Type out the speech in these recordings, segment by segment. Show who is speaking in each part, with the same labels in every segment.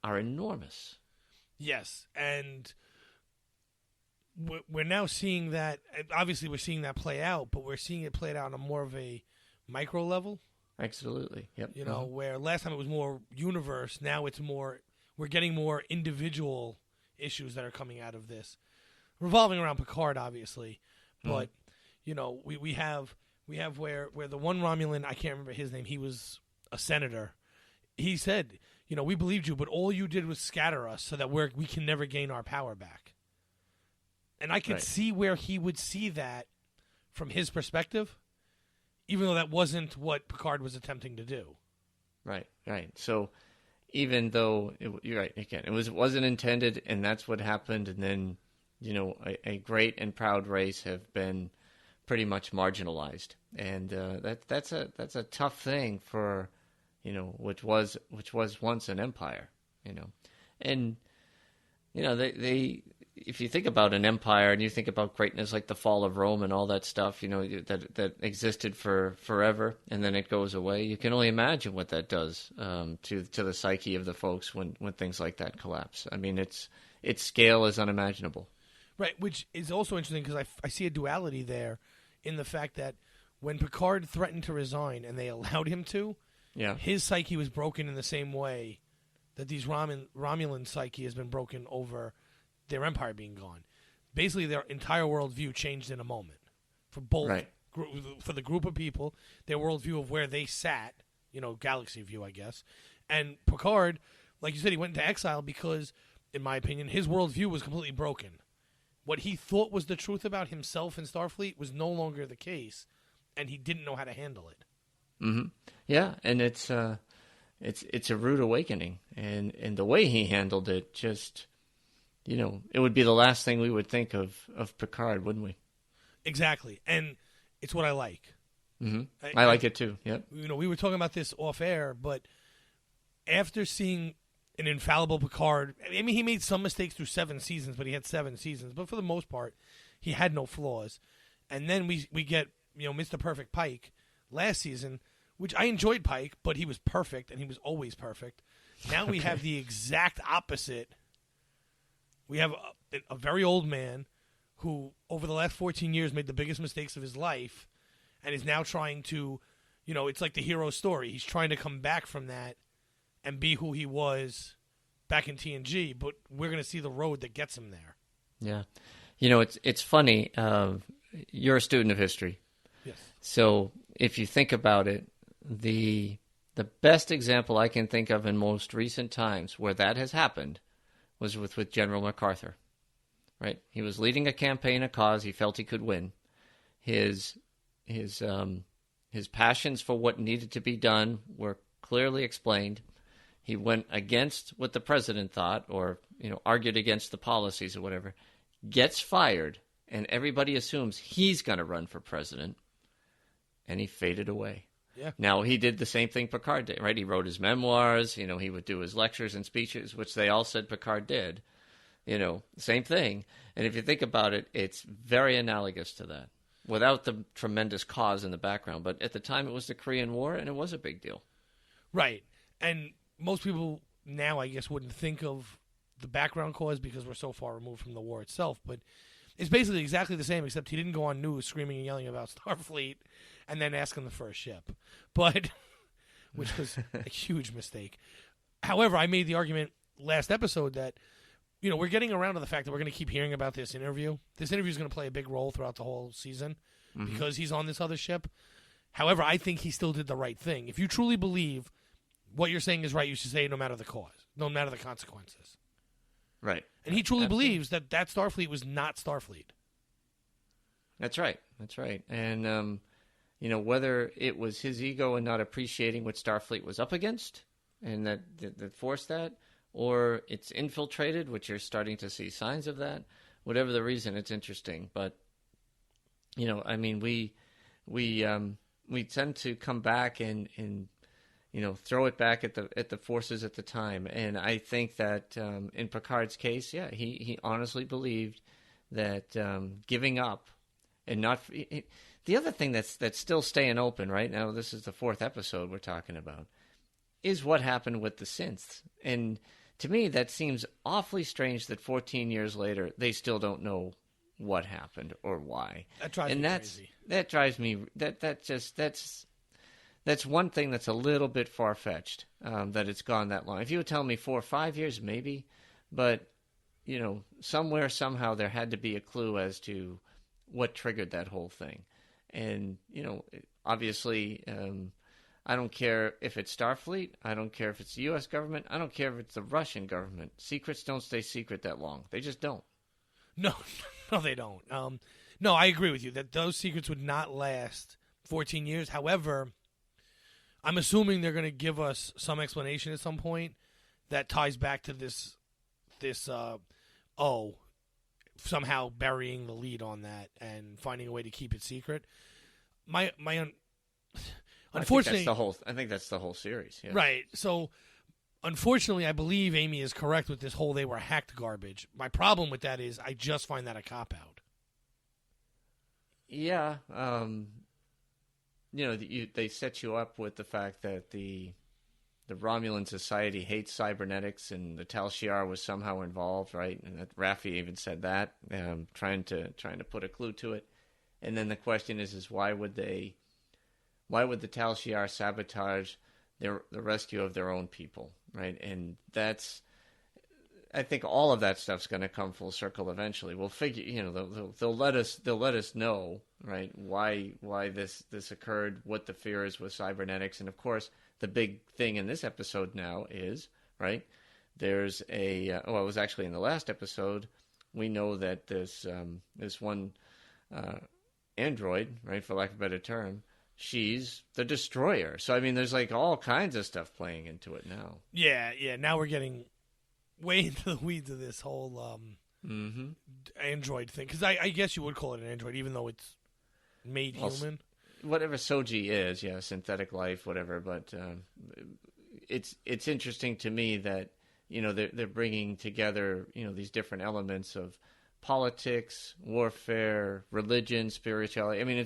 Speaker 1: are enormous.
Speaker 2: Yes, and we're now seeing that. Obviously, we're seeing that play out, but we're seeing it played out on a more of a micro level.
Speaker 1: Absolutely. Yep.
Speaker 2: You know, where last time it was more universe, now it's more. We're getting more individual issues that are coming out of this, revolving around Picard, obviously. But you know, we have where the one Romulan, I can't remember his name. He was a senator. He said, you know, we believed you, but all you did was scatter us so that we can never gain our power back. And I could see where he would see that from his perspective, even though that wasn't what Picard was attempting to do.
Speaker 1: Right. So even though, you're right, again, it wasn't intended, and that's what happened, and then, you know, a great and proud race have been pretty much marginalized. And that's a tough thing for, you know, which was once an empire, you know. And, you know, they if you think about an empire and you think about greatness like the fall of Rome and all that stuff, you know, that existed for forever and then it goes away, you can only imagine what that does to the psyche of the folks when things like that collapse. I mean, its scale is unimaginable.
Speaker 2: Right, which is also interesting because I see a duality there in the fact that when Picard threatened to resign and they allowed him to, his psyche was broken in the same way that these Romulan psyche has been broken over their empire being gone. Basically, their entire worldview changed in a moment. For both, for the group of people, their worldview of where they sat, you know, galaxy view, I guess. And Picard, like you said, he went into exile because, in my opinion, his worldview was completely broken. What he thought was the truth about himself and Starfleet was no longer the case, and he didn't know how to handle it.
Speaker 1: Mm-hmm. Yeah, and it's a rude awakening, and the way he handled it, just, you know, it would be the last thing we would think of Picard, wouldn't we?
Speaker 2: Exactly, and it's what I like.
Speaker 1: Mm-hmm. I like it too. Yep.
Speaker 2: You know, we were talking about this off air, but after seeing an infallible Picard, I mean, he made some mistakes through 7 seasons, but he had 7 seasons. But for the most part, he had no flaws. And then we get, you know, Mr. Perfect Pike last season, which I enjoyed Pike, but he was perfect, and he was always perfect. Now we have the exact opposite. We have a very old man who, over the last 14 years, made the biggest mistakes of his life and is now trying to, you know, it's like the hero story. He's trying to come back from that and be who he was back in TNG, but we're going to see the road that gets him there.
Speaker 1: Yeah. You know, it's funny. You're a student of history.
Speaker 2: Yes.
Speaker 1: So if you think about it, the best example I can think of in most recent times where that has happened was with General MacArthur, right? He was leading a campaign, a cause he felt he could win. His passions for what needed to be done were clearly explained. He went against what the president thought, or, you know, argued against the policies or whatever, gets fired, and everybody assumes he's going to run for president, and he faded away.
Speaker 2: Yeah.
Speaker 1: Now, he did the same thing Picard did, right? He wrote his memoirs, you know, he would do his lectures and speeches, which they all said Picard did. You know, same thing. And if you think about it, it's very analogous to that, without the tremendous cause in the background. But at the time, it was the Korean War, and it was a big deal.
Speaker 2: Right. And most people now, I guess, wouldn't think of the background cause because we're so far removed from the war itself. But it's basically exactly the same, except he didn't go on news screaming and yelling about Starfleet and then asking the first ship, but which was a huge mistake. However, I made the argument last episode that, you know, we're getting around to the fact that we're going to keep hearing about this interview. This interview is going to play a big role throughout the whole season because he's on this other ship. However, I think he still did the right thing. If you truly believe what you're saying is right, you should say it no matter the cause, no matter the consequences.
Speaker 1: Right.
Speaker 2: And he truly believes that Starfleet was not Starfleet.
Speaker 1: That's right. That's right. And, you know, whether it was his ego and not appreciating what Starfleet was up against and that forced that, or it's infiltrated, which you're starting to see signs of that, whatever the reason, it's interesting. But, you know, I mean, we tend to come back and you know, throw it back at the forces at the time. And I think that in Picard's case, yeah, he honestly believed that giving up and not the other thing that's still staying open right now. This is the 4th episode we're talking about, is what happened with the synths. And to me, that seems awfully strange that 14 years later they still don't know what happened or why.
Speaker 2: That drives me crazy.
Speaker 1: That drives me. That's one thing that's a little bit far fetched. That it's gone that long. If you would tell me 4 or 5 years, maybe, but somewhere somehow there had to be a clue as to what triggered that whole thing, and obviously. I don't care if it's Starfleet. I don't care if it's the U.S. government. I don't care if it's the Russian government. Secrets don't stay secret that long. They just don't.
Speaker 2: No, no, they don't. No, I agree with you that those secrets would not last 14 years. However, I'm assuming they're going to give us some explanation at some point that ties back to this somehow burying the lead on that and finding a way to keep it secret. Unfortunately,
Speaker 1: I think that's the whole series. Yeah.
Speaker 2: Right. So, unfortunately, I believe Amy is correct with this whole they were hacked garbage. My problem with that is I just find that a cop-out.
Speaker 1: Yeah. They set you up with the fact that the Romulan society hates cybernetics and the Tal Shiar was somehow involved, right? And that Raffi even said that, trying to put a clue to it. And then the question is why would the Tal Shiar sabotage the rescue of their own people, right? And I think all of that stuff's going to come full circle eventually. We'll figure, they'll let us know, right? Why this occurred, what the fear is with cybernetics, and of course the big thing in this episode now is, right? There's it was actually in the last episode. We know that this one android, right, for lack of a better term. She's the destroyer. So, I mean, there's like all kinds of stuff playing into it now.
Speaker 2: Yeah. Now we're getting way into the weeds of this whole android thing. Because I guess you would call it an android, even though it's made human.
Speaker 1: Whatever Soji is, yeah, synthetic life, whatever. But it's interesting to me that, they're bringing together, these different elements of politics, warfare, religion, spirituality. I mean,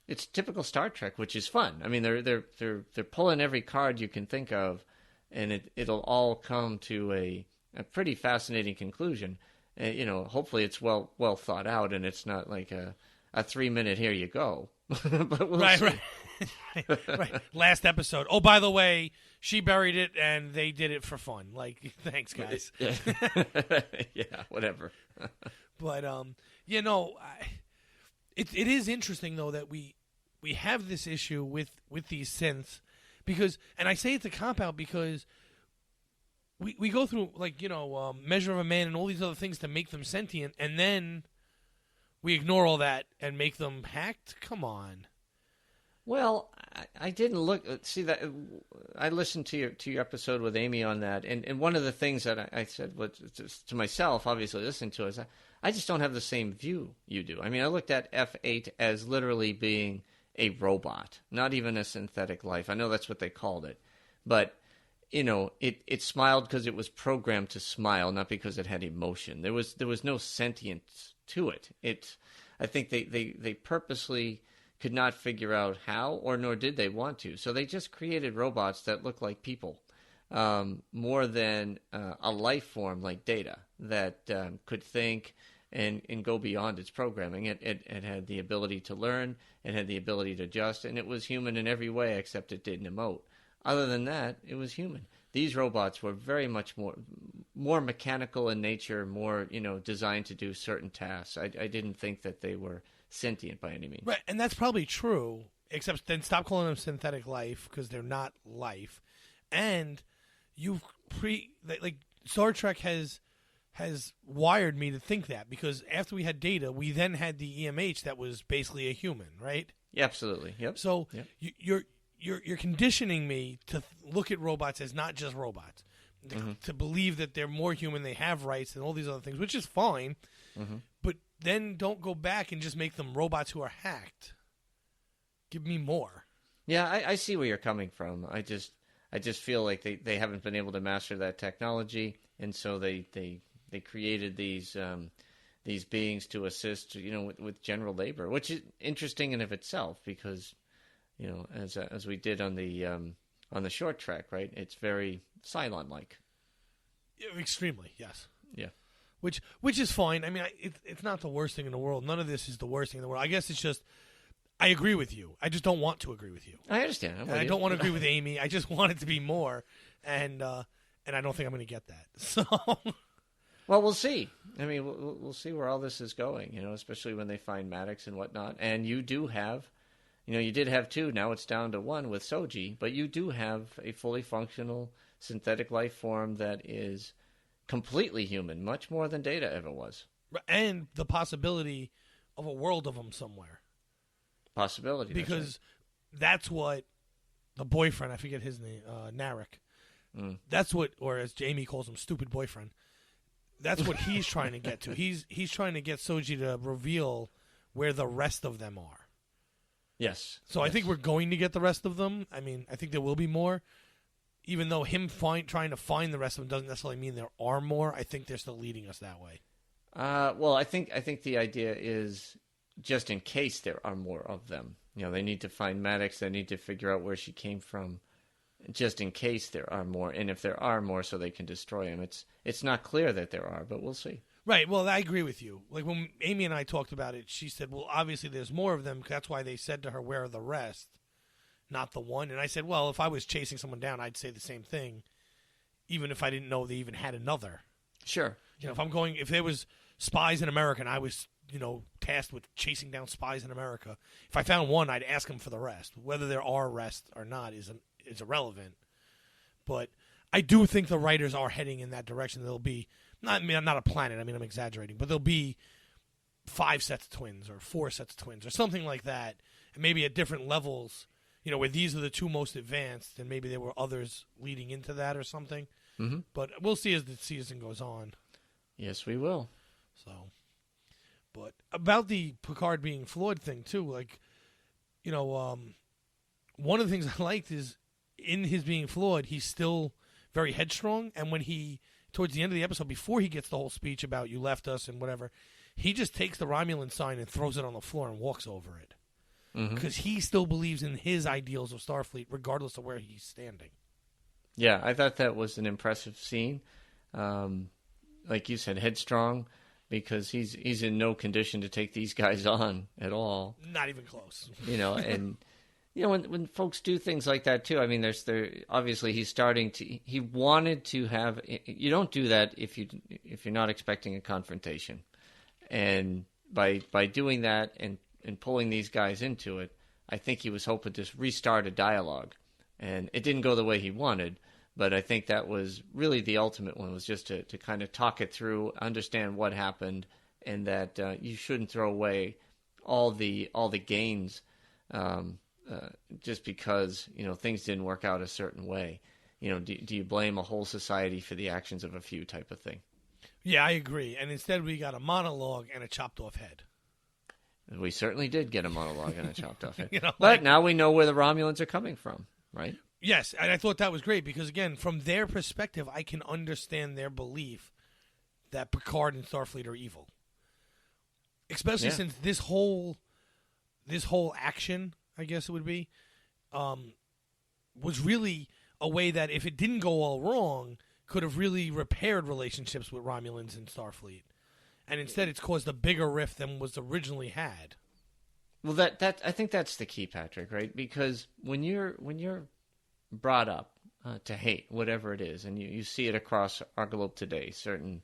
Speaker 1: it's typical Star Trek, which is fun. I mean, they're pulling every card you can think of, and it'll all come to a pretty fascinating conclusion. Hopefully it's well thought out, and it's not like a 3-minute here you go. But we'll see.
Speaker 2: Right. Last episode. Oh, by the way, she buried it, and they did it for fun. Like, thanks, guys.
Speaker 1: Yeah, whatever.
Speaker 2: But it is interesting though that we have this issue with these synths because, and I say it's a cop out because we go through Measure of a Man and all these other things to make them sentient, and then we ignore all that and make them hacked. Come on.
Speaker 1: Well, I didn't see that. I listened to your episode with Amy on that, and one of the things that I said was to myself, obviously listening to it, is I just don't have the same view you do. I mean, I looked at F8 as literally being a robot, not even a synthetic life. I know that's what they called it, but it smiled because it was programmed to smile, not because it had emotion. There was no sentience to it. I think they purposely could not figure out how, or nor did they want to. So they just created robots that look like people, more than a life form like Data that could think and go beyond its programming. It had the ability to learn, it had the ability to adjust, and it was human in every way except it didn't emote. Other than that, it was human. These robots were very much more mechanical in nature, more designed to do certain tasks. I didn't think that they were sentient by any means.
Speaker 2: Right, and that's probably true, except then stop calling them synthetic life because they're not life. And Star Trek has wired me to think that because after we had Data, we then had the EMH that was basically a human, right?
Speaker 1: Yeah, absolutely. Yep.
Speaker 2: So yep. You're conditioning me to look at robots as not just robots, to believe that they're more human, they have rights, and all these other things, which is fine. Mm-hmm. But then don't go back and just make them robots who are hacked. Give me more.
Speaker 1: Yeah, I see where you're coming from. I just feel like they haven't been able to master that technology, and so they created these beings to assist, with general labor, which is interesting in of itself because, as we did on the short track, right? It's very Cylon-like.
Speaker 2: Extremely, yes.
Speaker 1: Yeah.
Speaker 2: Which is fine. I mean, it's not the worst thing in the world. None of this is the worst thing in the world. I guess it's just I agree with you. I just don't want to agree with you.
Speaker 1: I understand.
Speaker 2: I don't want to agree with Amy. I just want it to be more, and I don't think I'm going to get that. So,
Speaker 1: well, we'll see. I mean, we'll see where all this is going. Especially when they find Maddox and whatnot. And you do have, you did have 2. Now it's down to 1 with Soji, but you do have a fully functional synthetic life form that is completely human, much more than Data ever was.
Speaker 2: And the possibility of a world of them somewhere.
Speaker 1: Possibility.
Speaker 2: Because that's what the boyfriend, I forget his name, Narek. That's what, or as Jamie calls him, stupid boyfriend. That's what he's trying to get to. He's trying to get Soji to reveal where the rest of them are.
Speaker 1: Yes.
Speaker 2: So I think we're going to get the rest of them. I mean, I think there will be more. Even though him trying to find the rest of them doesn't necessarily mean there are more, I think they're still leading us that way.
Speaker 1: Well, I think the idea is just in case there are more of them. They need to find Maddox. They need to figure out where she came from, just in case there are more. And if there are more, so they can destroy him. It's not clear that there are, but we'll see.
Speaker 2: Right. Well, I agree with you. Like when Amy and I talked about it, she said, well, obviously there's more of them. That's why they said to her, where are the rest? Not the one. And I said, well, if I was chasing someone down, I'd say the same thing, even if I didn't know they even had another.
Speaker 1: Sure.
Speaker 2: If there was spies in America and I was, tasked with chasing down spies in America, if I found one, I'd ask them for the rest. Whether there are rest or not is irrelevant. But I do think the writers are heading in that direction. There'll be, not a planet, I'm exaggerating, but there'll be 5 sets of twins or 4 sets of twins or something like that, and maybe at different levels. Where these are the 2 most advanced, and maybe there were others leading into that or something.
Speaker 1: Mm-hmm.
Speaker 2: But we'll see as the season goes on.
Speaker 1: Yes, we will.
Speaker 2: So, but about the Picard being flawed thing too, one of the things I liked is in his being flawed, he's still very headstrong. And when towards the end of the episode, before he gets the whole speech about you left us and whatever, he just takes the Romulan sign and throws it on the floor and walks over it. Because he still believes in his ideals of Starfleet, regardless of where he's standing.
Speaker 1: Yeah, I thought that was an impressive scene. Like you said, headstrong, because he's in no condition to take these guys on at all.
Speaker 2: Not even close.
Speaker 1: And when folks do things like that too, I mean, obviously he wanted to have. You don't do that if you're not expecting a confrontation, and by doing that and pulling these guys into it, I think he was hoping to restart a dialogue. And it didn't go the way he wanted, but I think that was really the ultimate one, was just to kind of talk it through, understand what happened, and that you shouldn't throw away all the gains just because things didn't work out a certain way. Do you blame a whole society for the actions of a few type of thing?
Speaker 2: Yeah, I agree. And instead we got a monologue and a chopped off head.
Speaker 1: We certainly did get a monologue and a chopped off head. But now we know where the Romulans are coming from, right?
Speaker 2: Yes, and I thought that was great because, again, from their perspective, I can understand their belief that Picard and Starfleet are evil. Especially since this whole action, I guess it would be, was really a way that if it didn't go all wrong, could have really repaired relationships with Romulans and Starfleet. And instead, it's caused a bigger rift than was originally had.
Speaker 1: Well, that I think that's the key, Patrick, right? Because when you're brought up to hate whatever it is, and you see it across our globe today, certain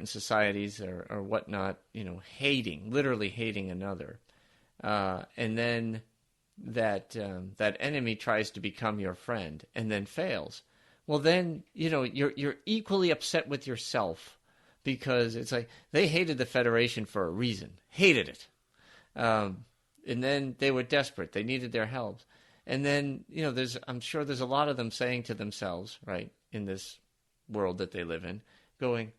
Speaker 1: societies or whatnot, literally hating another, and then that enemy tries to become your friend and then fails. Well, then you're equally upset with yourself. Because it's like they hated the Federation for a reason. Hated it. And then they were desperate. They needed their help. And then, I'm sure there's a lot of them saying to themselves, right, in this world that they live in, going,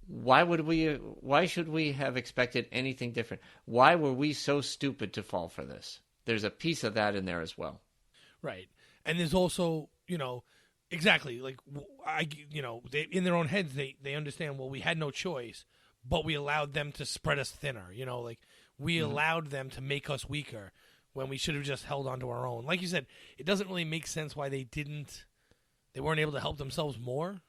Speaker 1: why should we have expected anything different? Why were we so stupid to fall for this? There's a piece of that in there as well.
Speaker 2: Right. And there's also, exactly, like, they, in their own heads, they understand, well, we had no choice, but we allowed them to spread us thinner, we allowed them to make us weaker when we should have just held on to our own. Like you said, it doesn't really make sense why they weren't able to help themselves more.